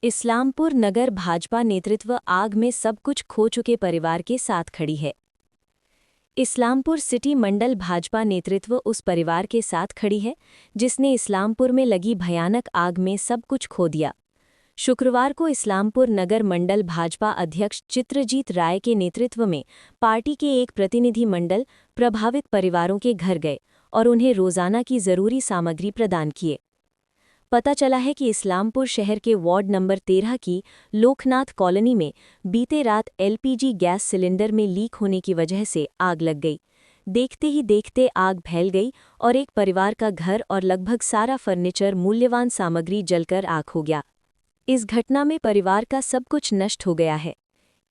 इस्लामपुर नगर भाजपा नेतृत्व आग में सब कुछ खो चुके परिवार के साथ खड़ी है। इस्लामपुर सिटी मंडल भाजपा नेतृत्व उस परिवार के साथ खड़ी है जिसने इस्लामपुर में लगी भयानक आग में सब कुछ खो दिया। शुक्रवार को इस्लामपुर नगर मंडल भाजपा अध्यक्ष चित्रजीत राय के नेतृत्व में पार्टी के एक प्रतिनिधि मंडल प्रभावित परिवारों के घर गए और उन्हें रोजाना की जरूरी सामग्री प्रदान किए। पता चला है कि इस्लामपुर शहर के वार्ड नंबर 13 की लोकनाथ कॉलोनी में बीते रात एलपीजी गैस सिलेंडर में लीक होने की वजह से आग लग गई। देखते ही देखते आग फैल गई और एक परिवार का घर और लगभग सारा फर्नीचर मूल्यवान सामग्री जलकर आग हो गया। इस घटना में परिवार का सब कुछ नष्ट हो गया है।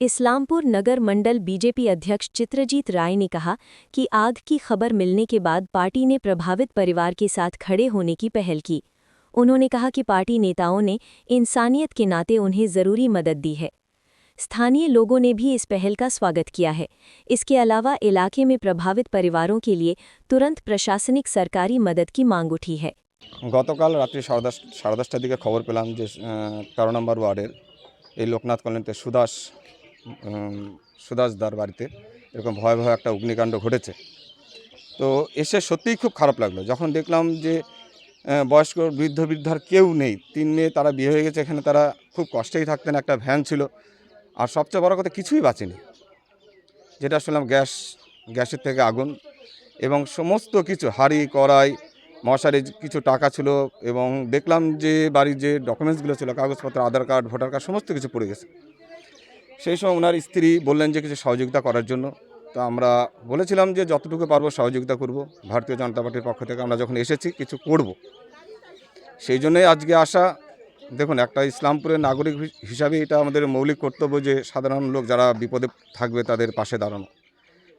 इस्लामपुर नगर मंडल बीजेपी अध्यक्ष चित्रजीत राय ने कहा कि आग की खबर मिलने के बाद पार्टी ने प्रभावित परिवार के साथ खड़े होने की पहल की। उन्होंने कहा कि पार्टी नेताओं ने इंसानियत के नाते उन्हें ज़रूरी मदद दी है। स्थानीय लोगों ने भी इस पहल का स्वागत किया है। इसके अलावा इलाके में प्रभावित परिवारों के लिए तुरंत प्रशासनिक सरकारी मदद की मांग उठी है। গতকাল রাত্রি 10:30টার দিকে খবর পেলাম যে 13 নম্বর ওয়ার্ডের এই লোকনাথ কলোনিতে সুদাসদার বাড়িতে এরকম ভয়াবহ একটা অগ্নিকাণ্ড ঘটেছে। তো এসে সত্যিই খুব খারাপ লাগলো যখন দেখলাম যে বয়স্ক বৃদ্ধার কেউ নেই। 3 মেয়ে, তারা বিয়ে হয়ে গেছে, এখানে তারা খুব কষ্টেই থাকতেন। একটা ভ্যান ছিল, আর সবচেয়ে বড় কথা কিছুই বাঁচেনি। যেটা শুনলাম গ্যাসের থেকে আগুন এবং সমস্ত কিছু হাঁড়ি কড়াই মশারি, কিছু টাকা ছিল এবং দেখলাম যে বাড়ির যে ডকুমেন্টসগুলো ছিল, কাগজপত্র, আধার কার্ড, ভোটার কার্ড সমস্ত কিছু পড়ে গেছে। সেই সময় ওনার স্ত্রী বললেন যে কিছু সহযোগিতা করার জন্য। তো আমরা বলেছিলাম যে যতটুকু পারবো সহযোগিতা করব। ভারতীয় জনতা পার্টির পক্ষ থেকে আমরা যখন এসেছি কিছু করব, সেই জন্যই আজকে আসা। দেখুন, একটা ইসলামপুরের নাগরিক হিসাবে এটা আমাদের মৌলিক কর্তব্য যে সাধারণ লোক যারা বিপদে থাকবে তাদের পাশে দাঁড়ানো।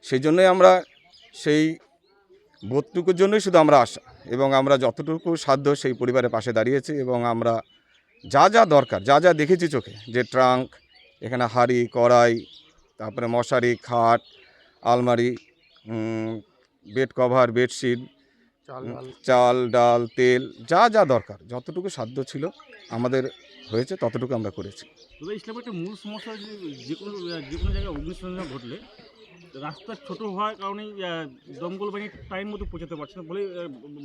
সেই জন্যই আমরা সেই বোধটুকুর জন্যই শুধু আমরা আসা, এবং আমরা যতটুকু সাধ্য সেই পরিবারের পাশে দাঁড়িয়েছি। এবং আমরা যা যা দরকার, যা যা দেখেছি চোখে, যে ট্রাঙ্ক, এখানে হাঁড়ি কড়াই, তারপরে মশারি, খাট, আলমারি, বেড কভার, বেডশিট, চাল ডাল তেল, যা যা দরকার, যতটুকু সাধ্য ছিল আমাদের হয়েছে ততটুকু আমরা করেছি। তবে ইসলামের একটা মূল সমস্যা যে কোনো জায়গায় অগ্নিসংযোগ ঘটলে রাস্তা ছোট হওয়ার কারণেই দমকল বাহিনী টাইম মতো পৌঁছাতে পারছে না বলেই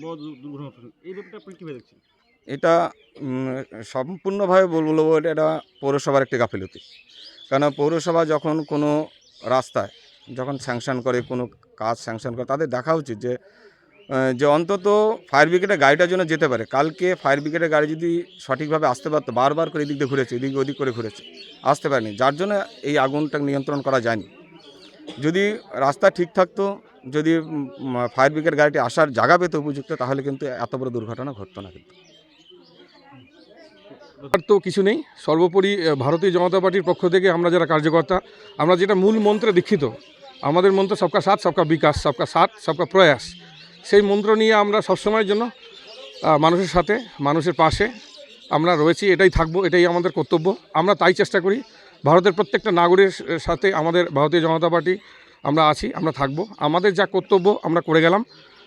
বড় দুর্ঘটনা ঘটছে। এই ব্যাপারটা আপনি কীভাবে দেখছেন? এটা সম্পূর্ণভাবে বলবো এটা পৌরসভার একটি গাফিলতি। কেন, পৌরসভা যখন কোনো রাস্তায় যখন স্যাংশন করে, কোনো কাজ স্যাংশন করে, তাদের দেখা উচিত যে অন্তত ফায়ার ব্রিগেডের গাড়িটার জন্য যেতে পারে। কালকে ফায়ার ব্রিগেডের গাড়ি যদি সঠিকভাবে আসতে পারতো, বারবার করে এদিক দিয়ে ঘুরেছে, এদিক ওদিক করে ঘুরেছে, আসতে পারেনি, যার জন্য এই আগুনটা নিয়ন্ত্রণ করা যায়নি। যদি রাস্তা ঠিক থাকতো, যদি ফায়ার ব্রিগেড গাড়িটি আসার জায়গা পেত উপযুক্ত, তাহলে কিন্তু এত বড় দুর্ঘটনা ঘটতো না। কিন্তু তো কিছু নেই। সর্বোপরি ভারতীয় জনতা পার্টির পক্ষ থেকে আমরা যারা কার্যকর্তা, আমরা যেটা মূল মন্ত্রে দীক্ষিত, আমাদের মন্ত্র সবকা সাথ সবকা বিকাশ, সবকা সাথ সবকা প্রয়াস, সেই মন্ত্র নিয়ে আমরা সবসময়ের জন্য মানুষের সাথে, মানুষের পাশে আমরা রয়েছি। এটাই থাকবো, এটাই আমাদের কর্তব্য। আমরা তাই চেষ্টা করি, ভারতের প্রত্যেকটা নাগরিকের সাথে আমাদের ভারতীয় জনতা পার্টি আমরা আছি, আমরা থাকবো। আমাদের যা কর্তব্য আমরা করে গেলাম।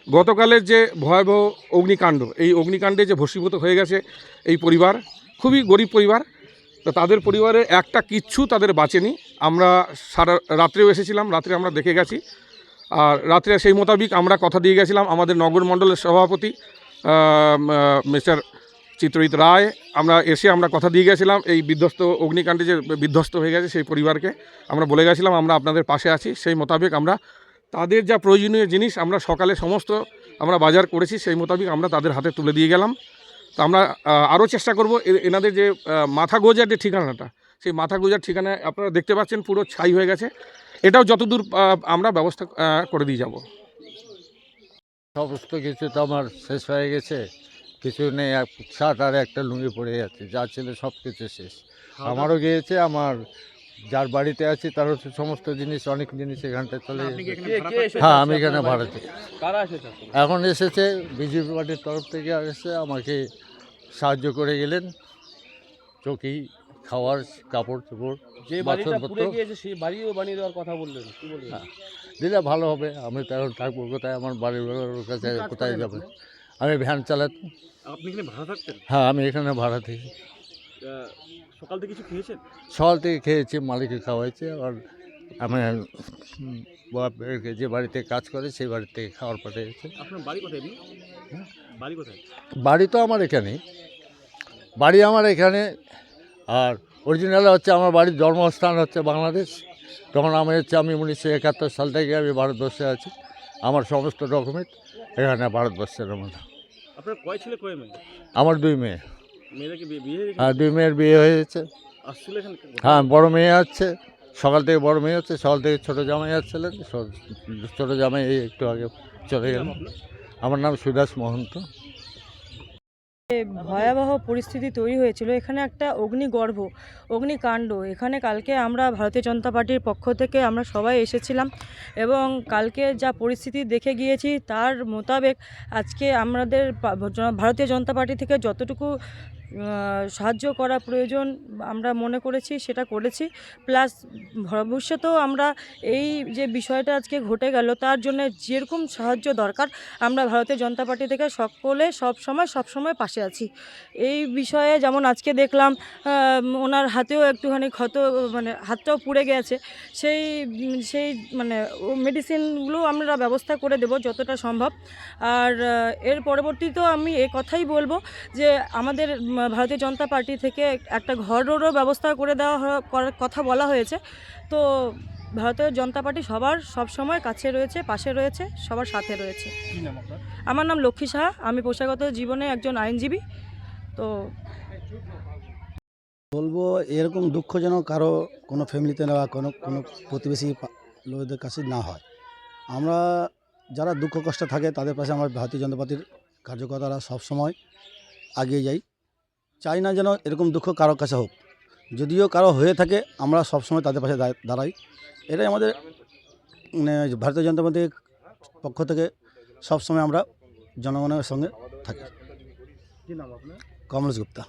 গতকালের যে ভয়াবহ অগ্নিকাণ্ড, এই অগ্নিকাণ্ডে যে ভস্মীভূত হয়ে গেছে এই পরিবার, খুবই গরিব পরিবার, তো তাদের পরিবারের একটা কিচ্ছু তাদের বাঁচেনি। আমরা সারা রাত্রেও এসেছিলাম, রাত্রে আমরা দেখে গেছি, আর রাত্রে সেই মোতাবিক আমরা কথা দিয়ে গেছিলাম আমাদের নগর মণ্ডলের সভাপতি মিস্টার চিত্রজিৎ রায়। আমরা এসে আমরা কথা দিয়ে গেছিলাম এই বিধ্বস্ত অগ্নিকাণ্ডে যে বিধ্বস্ত হয়ে গেছে সেই পরিবারকে আমরা বলে গেছিলাম আমরা আপনাদের পাশে আছি। সেই মোতাবেক আমরা তাদের যা প্রয়োজনীয় জিনিস আমরা সকালে সমস্ত আমরা বাজার করেছি, সেই মোতাবেক আমরা তাদের হাতে তুলে দিয়ে গেলাম। তো আমরা আরও চেষ্টা করব এনাদের যে মাথা গোজার যে ঠিকানাটা, সেই মাথা গোজার ঠিকানায় আপনারা দেখতে পাচ্ছেন পুরো ছাই হয়ে গেছে, এটাও যতদূর আমরা ব্যবস্থা করে দিয়ে যাব। সমস্ত কিছু তো আমার শেষ হয়ে গেছে, কিছু নেই, এক শার্ট আর একটা লুঙ্গি পড়ে যাচ্ছে, যা ছিল সব কিছু শেষ। আমারও গিয়েছে, আমার যার বাড়িতে আছি তারও সমস্ত জিনিস, অনেক জিনিস এখানটায় চলে গেছে। হ্যাঁ, আমি এখানে ভাড়া থাকি। এখন এসেছে বিজেপি পার্টির তরফ থেকে এসে আমাকে সাহায্য করে গেলেন, চৌকি, খাওয়ার, কাপড় চোপড়, বাসনপত্র। বাড়িও বানিয়ে দেওয়ার কথা বললেন, কি বললেন? হ্যাঁ, দিলে ভালো হবে। আমি তো এখন থাকবো কোথায়? আমার বাড়ির কাছে কোথায় যাবে? আমি ভ্যান চালাতাম। আপনি এখানে ভাড়া থাকতেন? হ্যাঁ, আমি এখানে ভাড়া থাকি। সকাল থেকে কিছু খেয়েছেন? সকাল থেকে খেয়েছি, মালিককে খাওয়াইছে, আর আমার বাপেরকে যে বাড়িতে কাজ করে সেই বাড়ি থেকে খাবার পাঠিয়েছে। আপনার বাড়ি কোথায় এমনি? হ্যাঁ। বাড়ি কোথায়? বাড়ি তো আমার এখানেই, বাড়ি আমার এখানে। আর অরিজিনাল হচ্ছে আমার বাড়ির জন্মস্থান হচ্ছে বাংলাদেশ। তখন আমি 1971 সাল থেকে আমি ভারতবর্ষে আছি। আমার সমস্ত ডকুমেন্ট এখানে ভারতবর্ষের মধ্যে। আপনার কয় ছেলে কয় মেয়ে? আমার 2 মেয়ে। মেয়েরা কি বিয়ে হয়ে গেছে? হ্যাঁ, 2 মেয়ের বিয়ে হয়েছে। আসছিল এখানে? হ্যাঁ, বড় মেয়ে আছে, সকাল থেকে বড় মেয়ে হচ্ছে, সকাল থেকে ছোটো জামাই আসছিলেন, ছোটো জামাই এই একটু আগে চলে গেল। আমার নাম সুদাস মহন্ত। ভয়াবহ পরিস্থিতি তৈরি হয়েছিল এখানে, একটা অগ্নিকাণ্ড। এখানে কালকে আমরা ভারতীয় জনতা পার্টির পক্ষ থেকে আমরা সবাই এসেছিলাম এবং কালকে যা পরিস্থিতি দেখে গিয়েছি তার মোতাবেক আজকে আমাদের ভারতীয় জনতা পার্টি থেকে যতটুকু সাহায্য করা প্রয়োজন আমরা মনে করেছি সেটা করেছি। প্লাস ভবিষ্যতেও আমরা এই যে বিষয়টা আজকে ঘটে গেল তার জন্য যেরকম সাহায্য দরকার আমরা ভারতীয় জনতা পার্টি থেকে সকলে সবসময় পাশে আছি। এই বিষয়ে যেমন আজকে দেখলাম ওনার হাতেও একটুখানি ক্ষত, মানে হাতটাও পুড়ে গেছে, সেই মানে মেডিসিনগুলো আমরা ব্যবস্থা করে দেব যতটা সম্ভব। আর এর পরবর্তীতেও আমি এ কথাই বলবো যে আমাদের ভারতীয় জনতা পার্টি থেকে একটা ঘরেরও ব্যবস্থা করে করার কথা বলা হয়েছে। তো ভারতীয় জনতা পার্টি সবসময় কাছে রয়েছে, পাশে রয়েছে, সবার সাথে রয়েছে। কি নাম আপনার? আমার নাম লক্ষ্মী সাহা, আমি পেশাগত জীবনে একজন আইনজীবী। তো বলবো এরকম দুঃখ যেন কারো কোনো ফ্যামিলিতে না, কোনো প্রতিবেশী লোকদের কাছে না হয়। আমরা যারা দুঃখ কষ্ট থাকে তাদের পাশে আমার ভারতীয় জনতা পার্টির কার্যকর্তারা সবসময় এগিয়ে যাই, চাই না যেন এরকম দুঃখ কারোর কাছে হোক। যদিও কারো হয়ে থাকে আমরা সবসময় তাদের পাশে দাঁড়াই। এটাই আমাদের ভারতীয় জনতা পার্টির পক্ষ থেকে সবসময় আমরা জনগণের সঙ্গে থাকি। কি নাম আপনার? কমলেশ গুপ্তা।